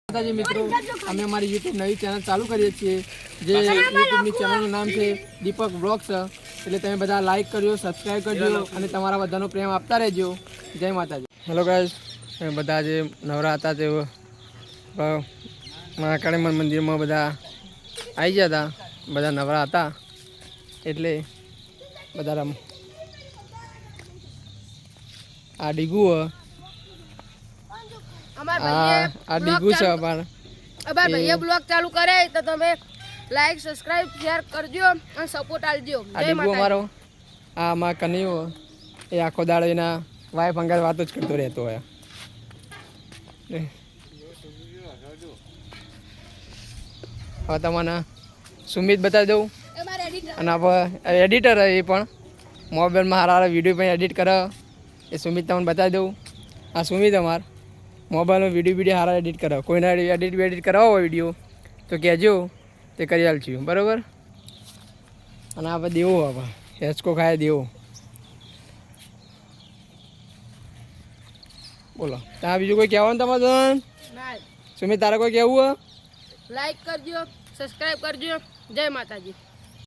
માતાજી મિત્રો, અમે અમારી યુટ્યુબ નવી ચેનલ ચાલુ કરીએ છીએ જે યુટ્યુબની ચેનલનું નામ છે દીપક બ્લોગ્સ. એટલે તમે બધા લાઈક કરજો, સબસ્ક્રાઈબ કરજો અને તમારા બધાનો પ્રેમ આપતા રહેજો. જય માતાજી. હેલો ગાઈસ, બધા જે નવરા હતા તેઓ મહાકાળી મંદિરમાં બધા આવી ગયા હતા. બધા નવરા હતા એટલે બધા આ ડીગુ આ ડીગુ છે અમારા ભાઈએ બ્લોગ ચાલુ કરે તો તમે લાઈક સબસ્ક્રાઇબ શેર કરજો અને સપોર્ટ આલજો. આ ડીગુ અમારો આ અમારા કનૈયો એ આખો દાડો એના વાઈફ અંગાત વાતો જ કરતો રહેતો હોય. હવે તમને સુમિત બતાવી દઉં અને આપણે એડિટર એ પણ મોબાઈલમાં સારા સારા વિડીયો પણ એડિટ કરે એ સુમિત તમને બતાવી દઉં. આ સુમિત અમાર મોબાઈલમાં વિડીયો સારા એડિટ કરે. કોઈને એડિટ કરાવો હોય વિડીયો તો કહેજો, તે કરી આલશું બરાબર. અને આપણે દેવો હવે હેચકો ખાય દેવો. બોલો ત્યાં બીજું કોઈ કહેવાનું તમારે? સુમિત તારે કોઈ કહેવું? લાઈક કરજો, સબસ્ક્રાઇબ કરજો. જય માતાજી.